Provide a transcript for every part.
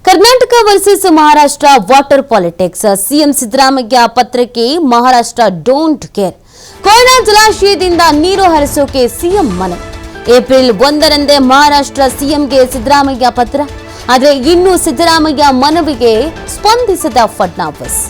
Karnataka versus Maharashtra water politics. CM Siddaramaiah ಪತ್ರಕ್ಕೆ Maharashtra don't care. Koyna ಜಲಾಶಯದಿಂದ ನೀರು ಹರಿಸೋಕೆ ಸಿಎಂ ಮನವಿ. ಏಪ್ರಿಲ್ 1ರಂದೇ ಮಹಾರಾಷ್ಟ್ರ ಸಿಎಂಗೆ ಸಿದ್ದರಾಮಯ್ಯ ಪತ್ರ. ಆದರೆ ಇನ್ನೂ ಸಿದ್ದರಾಮಯ್ಯ ಮನವಿಗೆ ಸ್ಪಂದಿಸದ ಫಡ್ನವೀಸ್.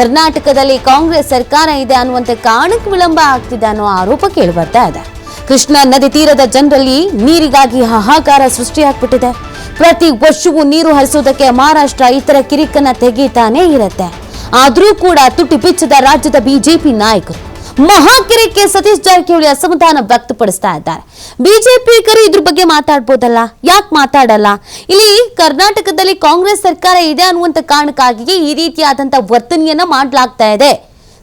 ಕರ್ನಾಟಕದಲ್ಲಿ ಕಾಂಗ್ರೆಸ್ ಸರ್ಕಾರ ಇದೆ ಅನ್ನುವಂತೆ ಕಾರಣಕ್ಕೆ ವಿಳಂಬ ಆಗ್ತಿದೆ ಅನ್ನೋ ಆರೋಪ ಕೇಳಿಬರ್ತಾ ಇದೆ. ಕೃಷ್ಣಾ ನದಿ ತೀರದ ಜನರಲ್ಲಿ ನೀರಿಗಾಗಿ ಹಾಹಾಕಾರ ಸೃಷ್ಟಿಯಾಗ್ಬಿಟ್ಟಿದೆ. ಪ್ರತಿ ವರ್ಷವೂ ನೀರು ಹರಿಸೋದಕ್ಕೆ ಮಹಾರಾಷ್ಟ್ರ ಇತರ ಕಿರಿಕನ್ನ ತೆಗೀತಾನೆ ಇರುತ್ತೆ. ಆದ್ರೂ ಕೂಡ ತುಟಿ ಬಿಚ್ಚದ ರಾಜ್ಯದ ಬಿಜೆಪಿ ನಾಯಕರು ಮಹಾಕಿರಿಕೆ ಸತೀಶ್ ಜಾರಕಿಹೊಳಿ ಅಸಮಾಧಾನ ವ್ಯಕ್ತಪಡಿಸ್ತಾ ಇದ್ದಾರೆ. ಬಿಜೆಪಿ ಕರೆ ಇದ್ರ ಬಗ್ಗೆ ಮಾತಾಡ್ಬೋದಲ್ಲ, ಯಾಕೆ ಮಾತಾಡಲ್ಲ? ಇಲ್ಲಿ ಕರ್ನಾಟಕದಲ್ಲಿ ಕಾಂಗ್ರೆಸ್ ಸರ್ಕಾರ ಇದೆ ಅನ್ನುವಂತ ಕಾರಣಕ್ಕಾಗಿ ಈ ರೀತಿಯಾದಂತಹ ವರ್ತನೆಯನ್ನ ಮಾಡಲಾಗ್ತಾ ಇದೆ.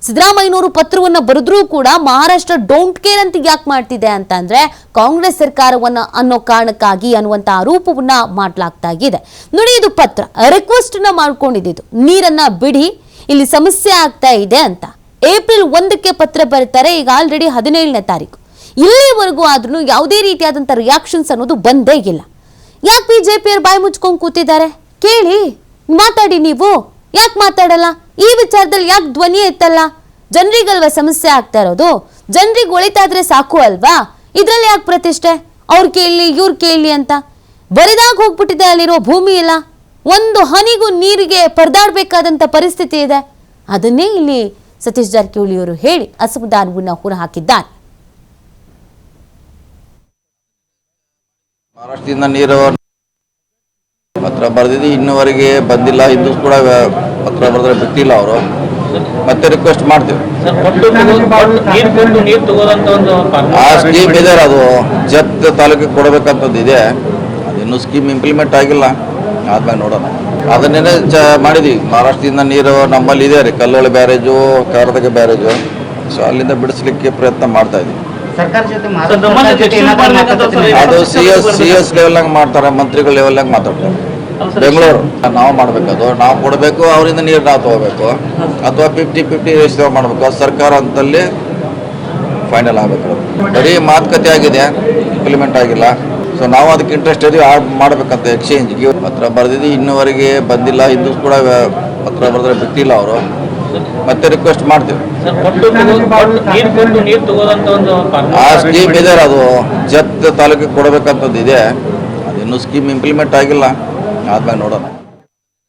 ಸಿದ್ದರಾಮಯ್ಯನವರು ಪತ್ರವನ್ನ ಬರೆದ್ರೂ ಕೂಡ ಮಹಾರಾಷ್ಟ್ರ ಡೋಂಟ್ ಕೇರ್ ಅಂತ ಯಾಕೆ ಮಾಡ್ತಿದೆ ಅಂತಂದ್ರೆ ಕಾಂಗ್ರೆಸ್ ಸರ್ಕಾರವನ್ನ ಅನ್ನೋ ಕಾರಣಕ್ಕಾಗಿ ಅನ್ನುವಂತ ಆರೋಪವನ್ನ ಮಾಡಲಾಗ್ತಾ ಇದೆ. ನೋಡಿ, ಇದು ಪತ್ರ ರಿಕ್ವೆಸ್ಟ್ ನ ಮಾಡ್ಕೊಂಡಿದ್ದು, ನೀರನ್ನ ಬಿಡಿ, ಇಲ್ಲಿ ಸಮಸ್ಯೆ ಆಗ್ತಾ ಇದೆ ಅಂತ. ಏಪ್ರಿಲ್ 1ಕ್ಕೆ ಪತ್ರ ಬರ್ತಾರೆ. ಈಗ ಆಲ್ರೆಡಿ 17ನೇ ತಾರೀಕು. ಇಲ್ಲಿವರೆಗೂ ಆದ್ರೂ ಯಾವುದೇ ರೀತಿಯಾದಂಥ ರಿಯಾಕ್ಷನ್ಸ್ ಅನ್ನೋದು ಬಂದೇ ಇಲ್ಲ. ಯಾಕೆ ಬಿಜೆಪಿಯವರು ಬಾಯಿ ಮುಚ್ಕೊಂಡು ಕೂತಿದ್ದಾರೆ? ಕೇಳಿ, ಮಾತಾಡಿ. ನೀವು ಯಾಕೆ ಮಾತಾಡಲ್ಲ? ಈ ವಿಚಾರದಲ್ಲಿ ಯಾಕೆ ಧ್ವನಿ ಎತ್ತಲ್ಲ? ಜನರಿಗಲ್ವಾ ಸಮಸ್ಯೆ ಆಗ್ತಾ ಇರೋದು? ಜನರಿಗೆ ಒಳಿತಾದ್ರೆ ಸಾಕು ಅಲ್ವಾ? ಇದ್ರಲ್ಲಿ ಯಾಕೆ ಪ್ರತಿಷ್ಠೆ? ಅವ್ರು ಕೇಳಲಿ, ಇವ್ರು ಕೇಳಲಿ ಅಂತ ಬರಿದಾಗ ಹೋಗ್ಬಿಟ್ಟಿದೆ. ಅಲ್ಲಿರೋ ಭೂಮಿ ಇಲ್ಲ, ಒಂದು ಹನಿಗೂ ನೀರಿಗೆ ಪರದಾಡಬೇಕಾದಂತ ಪರಿಸ್ಥಿತಿ ಇದೆ. ಅದನ್ನೇ ಇಲ್ಲಿ ಸತೀಶ್ ಜಾರಕಿಹೊಳಿ ಅವರು ಹೇಳಿ ಅಸಮಾಧಾನವನ್ನ ಹೊರಹಾಕಿದ್ದಾರೆ. ಮಹಾರಾಷ್ಟ್ರದಿಂದ ನೀರು ಪತ್ರ ಬರೆದಿದ್ದು ಇನ್ನೂವರೆಗೆ ಬಂದಿಲ್ಲ. ಇದು ಕೂಡ ಪತ್ರ ಬರೆದ್ರೆ ಬಿಟ್ಟಿಲ್ಲ. ಅವರು ಮತ್ತೆ ರಿಕ್ವೆಸ್ಟ್ ಮಾಡ್ತೀವಿ. ಆ ಸ್ಕೀಮ್ ಇದೆ, ಅದು ಜತ್ ತಾಲೂಕಿಗೆ ಕೊಡಬೇಕಂತದ್ದು ಇದೆ. ಅದಿನ್ನೂ ಸ್ಕೀಮ್ ಇಂಪ್ಲಿಮೆಂಟ್ ಆಗಿಲ್ಲ. ಆದ್ಮೇಲೆ ನೋಡೋಣ. ಅದನ್ನೇನೆ ಮಾಡಿದ್ವಿ. ಮಹಾರಾಷ್ಟ್ರದಿಂದ ನೀರು ನಮ್ಮಲ್ಲಿ ಇದೆ ರೀ, ಕಲ್ಲೋಳಿ ಬ್ಯಾರೇಜು, ಕಾರತಕ ಬ್ಯಾರೇಜು. ಸೊ ಅಲ್ಲಿಂದ ಬಿಡಿಸ್ಲಿಕ್ಕೆ ಪ್ರಯತ್ನ ಮಾಡ್ತಾ ಇದ್ವಿ. ಅದು ಸಿ.ಎಸ್ ಲೆವೆಲ್ನಾಗ ಮಾಡ್ತಾರೆ, ಮಂತ್ರಿಗಳ ಲೆವೆಲ್ನಾಗ ಮಾತಾಡ್ತಾರೆ. ಬೆಂಗಳೂರು ನಾವು ಮಾಡ್ಬೇಕದು, ನಾವು ಕೊಡಬೇಕು, ಅವರಿಂದ ನೀರು ನಾವು ತಗೋಬೇಕು, ಅಥವಾ 50-50 ರೇಷಿಯೋ ಮಾಡಬೇಕು. ಅದು ಸರ್ಕಾರ ಅಂತಲ್ಲಿ ಫೈನಲ್ ಆಗಬೇಕು. ಬರೀ ಮಾತುಕತೆ ಆಗಿದೆ, ಇಂಪ್ಲಿಮೆಂಟ್ ಆಗಿಲ್ಲ. ಸೊ ನಾವು ಅದಕ್ಕೆ ಇಂಟ್ರೆಸ್ಟ್ ಇದೀವಿ, ಮಾಡ್ಬೇಕಂತ ಎಕ್ಸ್ಚೇಂಜ್ಗೆ ಪತ್ರ ಬರೆದಿದ್ದು ಇನ್ನೂವರೆಗೆ ಬಂದಿಲ್ಲ. ಇದು ಕೂಡ ಪತ್ರ ಬರೆದ್ರೆ ಬಿಟ್ಟಿಲ್ಲ. ಅವರು ಮತ್ತೆ ರಿಕ್ವೆಸ್ಟ್ ಮಾಡ್ತೀವಿ. ಆ ಸ್ಕೀಮ್ ಇದೆ, ಅದು ಜತ್ ತಾಲೂಕಿಗೆ ಕೊಡಬೇಕಂತದ್ದು ಇದೆ. ಅದಿನ್ನೂ ಸ್ಕೀಮ್ ಇಂಪ್ಲಿಮೆಂಟ್ ಆಗಿಲ್ಲ. ಆದ್ಮೇಲೆ ನೋಡೋಣ.